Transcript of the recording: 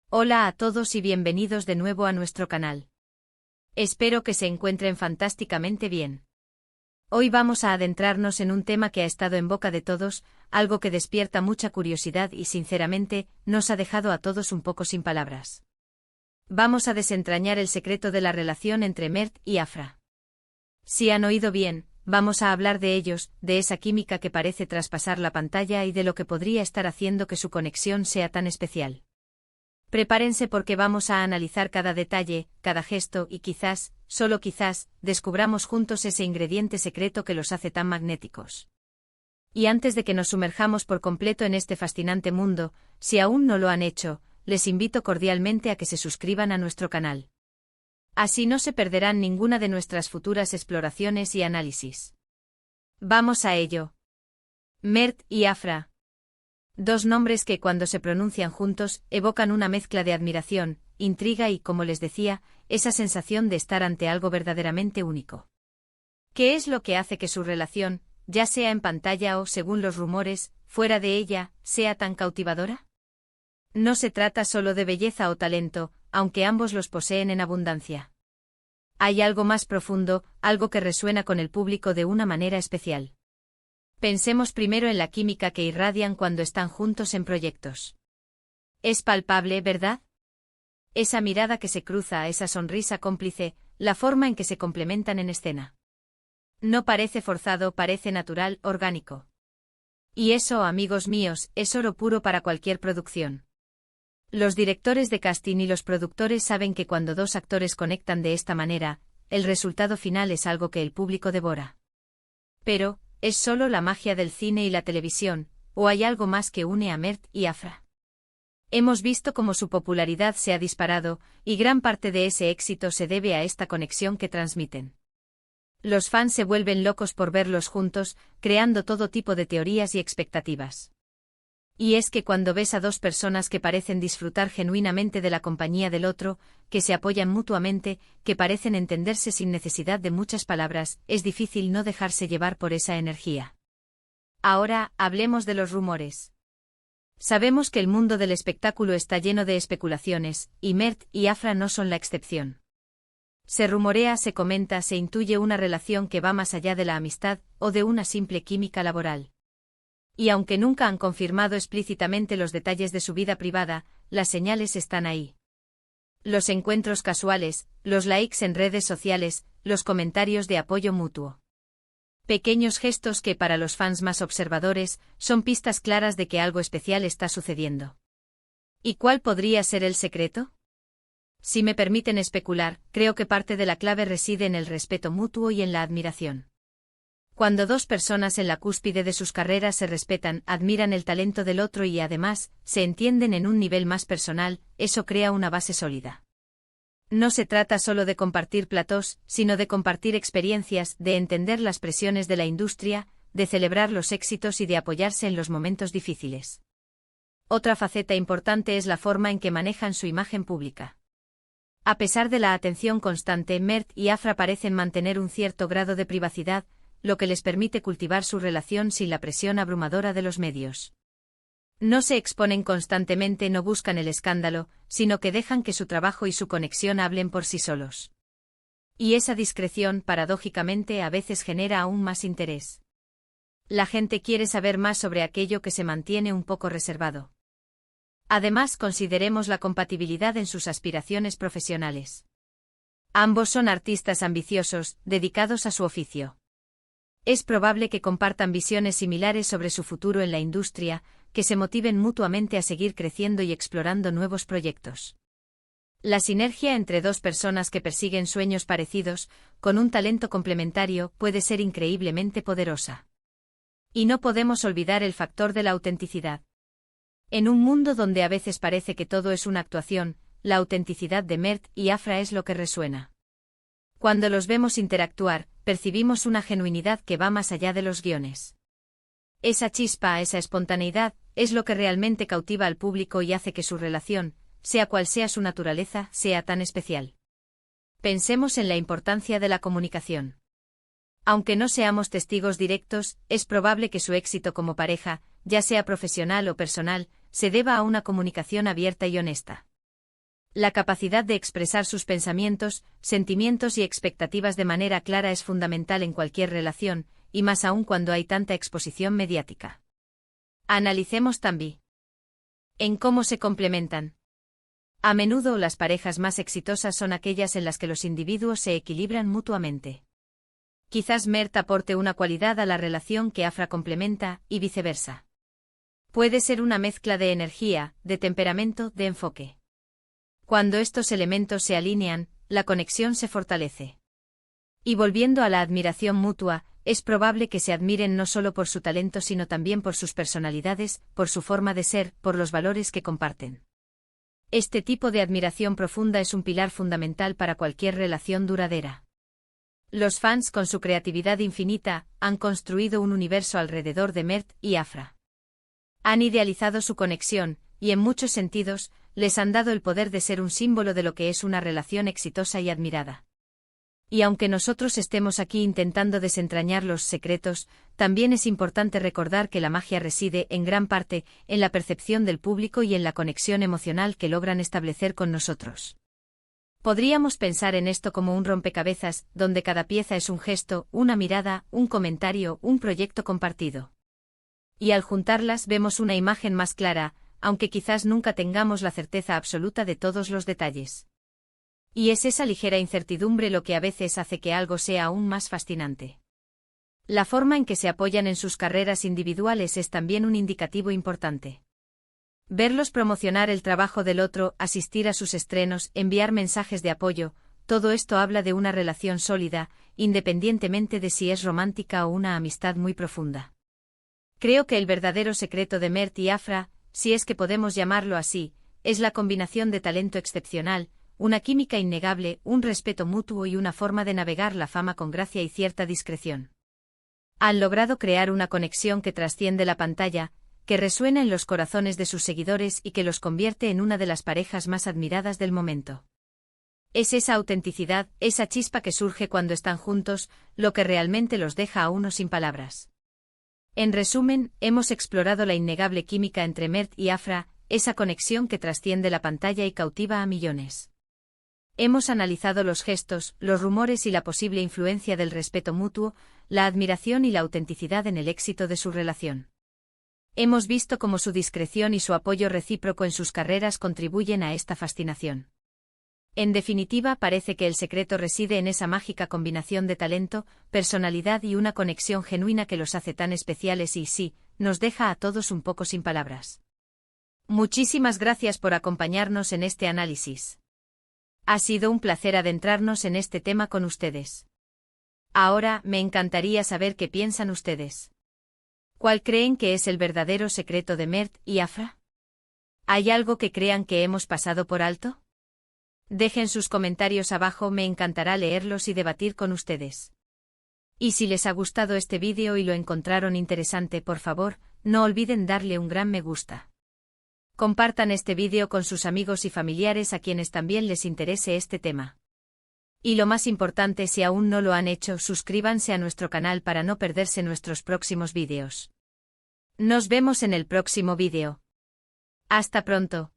Hola a todos y bienvenidos de nuevo a nuestro canal. Espero que se encuentren fantásticamente bien. Hoy vamos a adentrarnos en un tema que ha estado en boca de todos, algo que despierta mucha curiosidad y sinceramente, nos ha dejado a todos un poco sin palabras. Vamos a desentrañar el secreto de la relación entre Mert y Afra. Si han oído bien, vamos a hablar de ellos, de esa química que parece traspasar la pantalla y de lo que podría estar haciendo que su conexión sea tan especial. Prepárense porque vamos a analizar cada detalle, cada gesto y quizás, solo quizás, descubramos juntos ese ingrediente secreto que los hace tan magnéticos. Y antes de que nos sumerjamos por completo en este fascinante mundo, si aún no lo han hecho, les invito cordialmente a que se suscriban a nuestro canal. Así no se perderán ninguna de nuestras futuras exploraciones y análisis. Vamos a ello. Mert y Afra. Dos nombres que cuando se pronuncian juntos evocan una mezcla de admiración, intriga y, como les decía, esa sensación de estar ante algo verdaderamente único. ¿Qué es lo que hace que su relación, ya sea en pantalla o, según los rumores, fuera de ella, sea tan cautivadora? No se trata solo de belleza o talento, aunque ambos los poseen en abundancia. Hay algo más profundo, algo que resuena con el público de una manera especial. Pensemos primero en la química que irradian cuando están juntos en proyectos. Es palpable, ¿verdad? Esa mirada que se cruza, esa sonrisa cómplice, la forma en que se complementan en escena. No parece forzado, parece natural, orgánico. Y eso, amigos míos, es oro puro para cualquier producción. Los directores de casting y los productores saben que cuando dos actores conectan de esta manera, el resultado final es algo que el público devora. Pero, ¿es solo la magia del cine y la televisión, o hay algo más que une a Mert y Afra? Hemos visto cómo su popularidad se ha disparado, y gran parte de ese éxito se debe a esta conexión que transmiten. Los fans se vuelven locos por verlos juntos, creando todo tipo de teorías y expectativas. Y es que cuando ves a dos personas que parecen disfrutar genuinamente de la compañía del otro, que se apoyan mutuamente, que parecen entenderse sin necesidad de muchas palabras, es difícil no dejarse llevar por esa energía. Ahora, hablemos de los rumores. Sabemos que el mundo del espectáculo está lleno de especulaciones, y Mert y Afra no son la excepción. Se rumorea, se comenta, se intuye una relación que va más allá de la amistad, o de una simple química laboral. Y aunque nunca han confirmado explícitamente los detalles de su vida privada, las señales están ahí. Los encuentros casuales, los likes en redes sociales, los comentarios de apoyo mutuo. Pequeños gestos que para los fans más observadores son pistas claras de que algo especial está sucediendo. ¿Y cuál podría ser el secreto? Si me permiten especular, creo que parte de la clave reside en el respeto mutuo y en la admiración. Cuando dos personas en la cúspide de sus carreras se respetan, admiran el talento del otro y además, se entienden en un nivel más personal, eso crea una base sólida. No se trata solo de compartir platós, sino de compartir experiencias, de entender las presiones de la industria, de celebrar los éxitos y de apoyarse en los momentos difíciles. Otra faceta importante es la forma en que manejan su imagen pública. A pesar de la atención constante, Mert y Afra parecen mantener un cierto grado de privacidad, lo que les permite cultivar su relación sin la presión abrumadora de los medios. No se exponen constantemente, no buscan el escándalo, sino que dejan que su trabajo y su conexión hablen por sí solos. Y esa discreción, paradójicamente, a veces genera aún más interés. La gente quiere saber más sobre aquello que se mantiene un poco reservado. Además, consideremos la compatibilidad en sus aspiraciones profesionales. Ambos son artistas ambiciosos, dedicados a su oficio. Es probable que compartan visiones similares sobre su futuro en la industria, que se motiven mutuamente a seguir creciendo y explorando nuevos proyectos. La sinergia entre dos personas que persiguen sueños parecidos, con un talento complementario, puede ser increíblemente poderosa. Y no podemos olvidar el factor de la autenticidad. En un mundo donde a veces parece que todo es una actuación, la autenticidad de Mert y Afra es lo que resuena. Cuando los vemos interactuar, percibimos una genuinidad que va más allá de los guiones. Esa chispa, esa espontaneidad, es lo que realmente cautiva al público y hace que su relación, sea cual sea su naturaleza, sea tan especial. Pensemos en la importancia de la comunicación. Aunque no seamos testigos directos, es probable que su éxito como pareja, ya sea profesional o personal, se deba a una comunicación abierta y honesta. La capacidad de expresar sus pensamientos, sentimientos y expectativas de manera clara es fundamental en cualquier relación, y más aún cuando hay tanta exposición mediática. Analicemos también en cómo se complementan. A menudo las parejas más exitosas son aquellas en las que los individuos se equilibran mutuamente. Quizás Mert aporte una cualidad a la relación que Afra complementa, y viceversa. Puede ser una mezcla de energía, de temperamento, de enfoque. Cuando estos elementos se alinean, la conexión se fortalece. Y volviendo a la admiración mutua, es probable que se admiren no solo por su talento sino también por sus personalidades, por su forma de ser, por los valores que comparten. Este tipo de admiración profunda es un pilar fundamental para cualquier relación duradera. Los fans, con su creatividad infinita, han construido un universo alrededor de Mert y Afra. Han idealizado su conexión, y en muchos sentidos, les han dado el poder de ser un símbolo de lo que es una relación exitosa y admirada. Y aunque nosotros estemos aquí intentando desentrañar los secretos, también es importante recordar que la magia reside, en gran parte, en la percepción del público y en la conexión emocional que logran establecer con nosotros. Podríamos pensar en esto como un rompecabezas, donde cada pieza es un gesto, una mirada, un comentario, un proyecto compartido. Y al juntarlas vemos una imagen más clara, aunque quizás nunca tengamos la certeza absoluta de todos los detalles. Y es esa ligera incertidumbre lo que a veces hace que algo sea aún más fascinante. La forma en que se apoyan en sus carreras individuales es también un indicativo importante. Verlos promocionar el trabajo del otro, asistir a sus estrenos, enviar mensajes de apoyo, todo esto habla de una relación sólida, independientemente de si es romántica o una amistad muy profunda. Creo que el verdadero secreto de Mert y Afra, si es que podemos llamarlo así, es la combinación de talento excepcional, una química innegable, un respeto mutuo y una forma de navegar la fama con gracia y cierta discreción. Han logrado crear una conexión que trasciende la pantalla, que resuena en los corazones de sus seguidores y que los convierte en una de las parejas más admiradas del momento. Es esa autenticidad, esa chispa que surge cuando están juntos, lo que realmente los deja a uno sin palabras. En resumen, hemos explorado la innegable química entre Mert y Afra, esa conexión que trasciende la pantalla y cautiva a millones. Hemos analizado los gestos, los rumores y la posible influencia del respeto mutuo, la admiración y la autenticidad en el éxito de su relación. Hemos visto cómo su discreción y su apoyo recíproco en sus carreras contribuyen a esta fascinación. En definitiva, parece que el secreto reside en esa mágica combinación de talento, personalidad y una conexión genuina que los hace tan especiales y sí, nos deja a todos un poco sin palabras. Muchísimas gracias por acompañarnos en este análisis. Ha sido un placer adentrarnos en este tema con ustedes. Ahora, me encantaría saber qué piensan ustedes. ¿Cuál creen que es el verdadero secreto de Mert y Afra? ¿Hay algo que crean que hemos pasado por alto? Dejen sus comentarios abajo, me encantará leerlos y debatir con ustedes. Y si les ha gustado este vídeo y lo encontraron interesante, por favor, no olviden darle un gran me gusta. Compartan este vídeo con sus amigos y familiares a quienes también les interese este tema. Y lo más importante, si aún no lo han hecho, suscríbanse a nuestro canal para no perderse nuestros próximos vídeos. Nos vemos en el próximo vídeo. Hasta pronto.